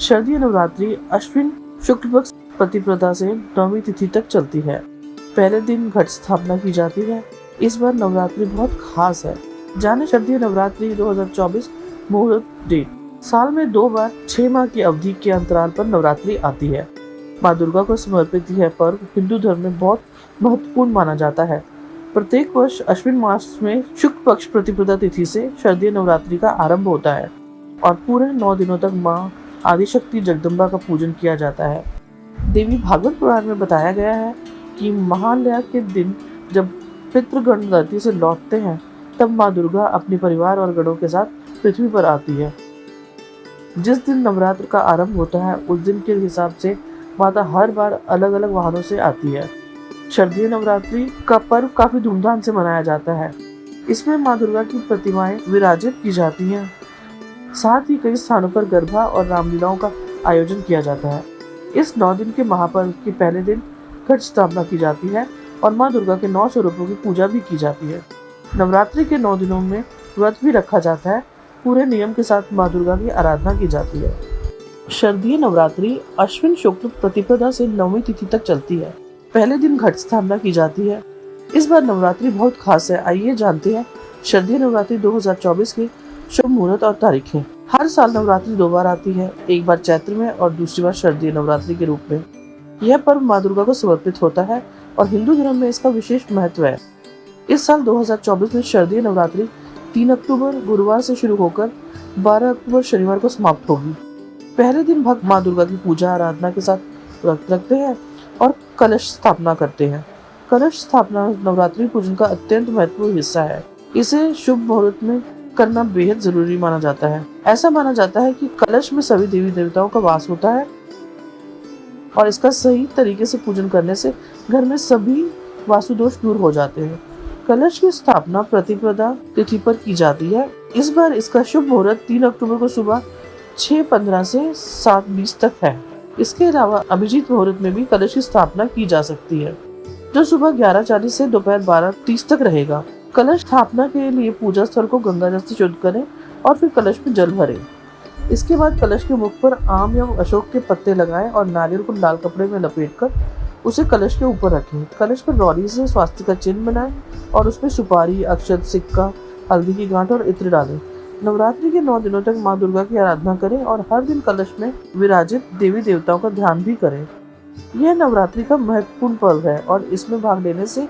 शारदीय नवरात्रि अश्विन शुक्ल पक्ष प्रतिपदा से नवमी तिथि तक चलती है। पहले दिन घट स्थापना की जाती है। इस बार नवरात्रि बहुत खास है। जाने शारदीय नवरात्रि 2024 मुहूर्त डेट। साल में 2 बार 6 माह की अवधि के अंतराल पर नवरात्रि आती है। माँ दुर्गा को समर्पित यह पर्व हिंदू धर्म में बहुत महत्वपूर्ण माना जाता है। प्रत्येक वर्ष अश्विन मास में शुक्ल पक्ष प्रतिपदा तिथि से शारदीय नवरात्रि का आरंभ होता है और पूरे 9 दिनों तक माँ आदिशक्ति जगदम्बा का पूजन किया जाता है। देवी भागवत पुराण में बताया गया है कि महालया के दिन जब पितृगण धरती से लौटते हैं तब माँ दुर्गा अपने परिवार और गणों के साथ पृथ्वी पर आती है। जिस दिन नवरात्र का आरंभ होता है उस दिन के हिसाब से माता हर बार अलग अलग वाहनों से आती है। शारदीय नवरात्रि का पर्व काफी धूमधाम से मनाया जाता है। इसमें माँ दुर्गा की प्रतिमाएं विराजित की जाती हैं। साथ ही कई स्थानों पर गरबा और रामलीलाओं का आयोजन किया जाता है। इस 9 दिन के महापर्व के पहले दिन घट स्थापना की जाती है और माँ दुर्गा के 9 स्वरूपों की पूजा भी की जाती है। नवरात्रि के 9 दिनों में व्रत भी रखा जाता है। पूरे नियम के साथ माँ दुर्गा की आराधना की जाती है। शारदीय नवरात्रि अश्विन शुक्ल प्रतिपदा से नवमी तिथि तक चलती है। पहले दिन घट स्थापना की जाती है। इस बार नवरात्रि बहुत खास है। आइए जानते हैं शारदीय नवरात्रि 2024 के शुभ मुहूर्त और तारीखें। हर साल नवरात्रि 2 बार आती है, एक बार चैत्र में और दूसरी बार शारदीय नवरात्रि के रूप में। यह पर्व माँ दुर्गा को समर्पित होता है और हिंदू धर्म में इसका विशेष महत्व है। इस साल 2024 में शारदीय नवरात्रि 3 अक्टूबर गुरुवार से शुरू होकर 12 अक्टूबर शनिवार को समाप्त होगी। पहले दिन भक्त माँ दुर्गा की पूजा आराधना के साथ व्रत रखते हैं और कलश स्थापना करते हैं। कलश स्थापना नवरात्रि पूजन का अत्यंत महत्वपूर्ण हिस्सा है। इसे शुभ मुहूर्त में करना बेहद जरूरी माना जाता है। ऐसा माना जाता है कि कलश में सभी देवी देवताओं का वास होता है और इसका सही तरीके से पूजन करने से घर में सभी वास्तुदोष दूर हो जाते हैं। कलश की स्थापना प्रतिपदा तिथि पर की जाती है। इस बार इसका शुभ मुहूर्त 3 अक्टूबर को सुबह 6:15 से 7:20 तक है। इसके अलावा अभिजीत मुहूर्त में भी कलश की स्थापना की जा सकती है, जो सुबह 11:40 से दोपहर 12:30 तक रहेगा। कलश स्थापना के लिए पूजा स्थल को गंगा जल से शुद्ध करें और फिर कलश में जल भरें। इसके बाद कलश के मुख पर आम या अशोक के पत्ते लगाएं और नारियल को लाल कपड़े में लपेटकर उसे कलश के ऊपर रखें। कलश पर रौली से स्वास्तिक का चिन्ह बनाएं और उसमें सुपारी, अक्षत, सिक्का, हल्दी की गांठ और इत्र डालें। नवरात्रि के 9 दिनों तक माँ दुर्गा की आराधना करें और हर दिन कलश में विराजित देवी देवताओं का ध्यान भी करें। यह नवरात्रि का महत्वपूर्ण पर्व है और इसमें भाग लेने से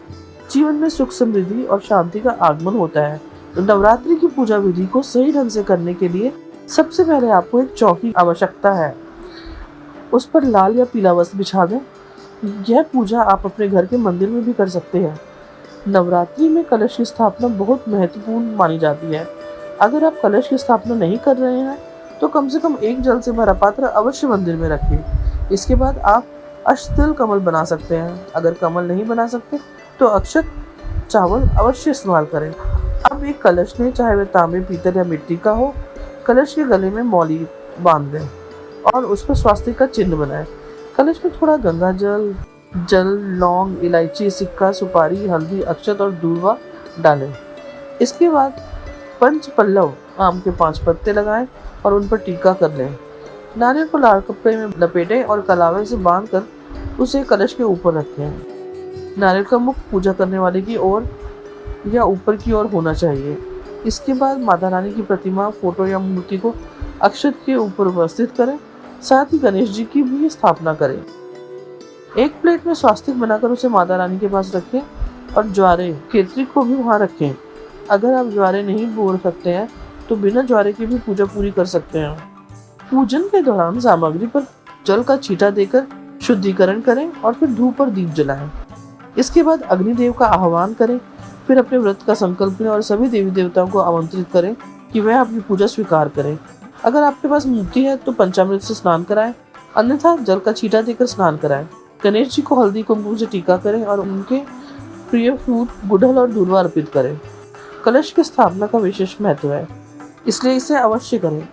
जीवन में सुख, समृद्धि और शांति का आगमन होता है। नवरात्रि की पूजा विधि को सही ढंग से करने के लिए सबसे पहले आपको एक चौकी की आवश्यकता है। उस पर लाल या पीला वस्त्र बिछा दें। यह पूजा आप अपने घर के मंदिर में भी कर सकते हैं। नवरात्रि में कलश की स्थापना बहुत महत्वपूर्ण मानी जाती है। अगर आप कलश की स्थापना नहीं कर रहे हैं तो कम से कम एक जल से भरा पात्र अवश्य मंदिर में रखें। इसके बाद आप अष्टदल कमल बना सकते हैं। अगर कमल नहीं बना सकते तो अक्षत चावल अवश्य इस्तेमाल करें। अब एक कलश लें, चाहे वह तांबे, पीतल या मिट्टी का हो। कलश के गले में मौली बांध दें और उस पर स्वास्तिक का चिन्ह बनाएं। कलश में थोड़ा गंगा जल, लौंग, इलायची, सिक्का, सुपारी, हल्दी, अक्षत और दूर्वा डालें। इसके बाद पंच पल्लव आम के 5 पत्ते लगाएं और उन पर टीका कर लें। नारियल को लाल कपड़े में लपेटें और कलावे से बांधकर उसे कलश के ऊपर रखें। नारियल का मुख पूजा करने वाले की ओर या ऊपर की ओर होना चाहिए। इसके बाद माता रानी की प्रतिमा, फोटो या मूर्ति को अक्षत के ऊपर उपस्थित करें। साथ ही गणेश जी की भी स्थापना करें। एक प्लेट में स्वास्तिक बनाकर उसे माता रानी के पास रखें और ज्वारे, केतरी को भी वहां रखें। अगर आप ज्वारे नहीं बोल सकते हैं तो बिना ज्वारे की भी पूजा पूरी कर सकते हैं। पूजन के दौरान सामग्री पर जल का छींटा देकर शुद्धिकरण करें और फिर धूप और दीप जलाएं। इसके बाद अग्निदेव का आह्वान करें। फिर अपने व्रत का संकल्प लें और सभी देवी देवताओं को आमंत्रित करें कि वह आपकी पूजा स्वीकार करें। अगर आपके पास मूर्ति है तो पंचामृत से स्नान कराएं, अन्यथा जल का छींटा देकर स्नान कराएं। गणेश जी को हल्दी कुमकुम से टीका करें और उनके प्रिय फूल, गुड़हल और दूर्वा अर्पित करें। कलश की स्थापना का विशेष महत्व है, इसलिए इसे अवश्य करें।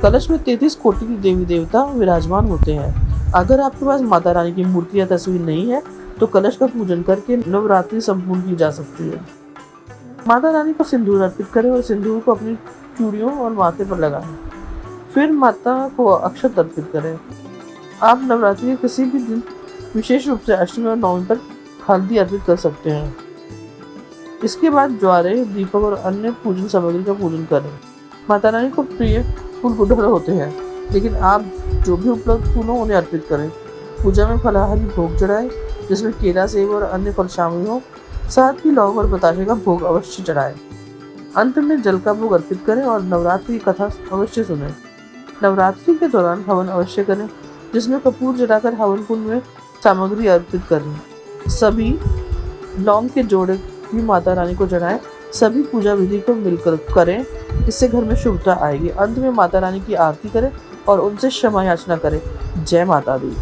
कलश में 33 कोटि के देवी देवता विराजमान होते हैं। अगर आपके पास माता रानी की मूर्ति या तस्वीर नहीं है तो कलश का पूजन करके नवरात्रि संपूर्ण की जा सकती है। माता रानी को सिंदूर अर्पित करें और सिंदूर को अपनी चूड़ियों और माथे पर लगाएं। फिर माता को अक्षत अर्पित करें। आप नवरात्रि के किसी भी दिन, विशेष रूप से अष्टमी और नवमी पर हल्दी अर्पित कर सकते हैं। इसके बाद ज्वारे, दीपक और अन्य पूजन सामग्री का पूजन करें। माता रानी को प्रिय फूल गुड़हल होते हैं, लेकिन आप जो भी उपलब्ध फूल हो उन्हें अर्पित करें। पूजा में फलाहारी भोग चढ़ाएं, जिसमें केला, सेब और अन्य फल शामिल हो। साथ ही लौंग और बताशे का भोग अवश्य चढ़ाएं। अंत में जल का भोग अर्पित करें और नवरात्रि की कथा अवश्य सुनें। नवरात्रि के दौरान हवन अवश्य करें, जिसमें कपूर जलाकर हवन कुंड में सामग्री अर्पित करें। सभी लौंग के जोड़े भी माता रानी को चढ़ाएं। सभी पूजा विधि को मिलकर करें, इससे घर में शुभता आएगी। अंत में माता रानी की आरती करें और उनसे क्षमा याचना करें। जय माता दी।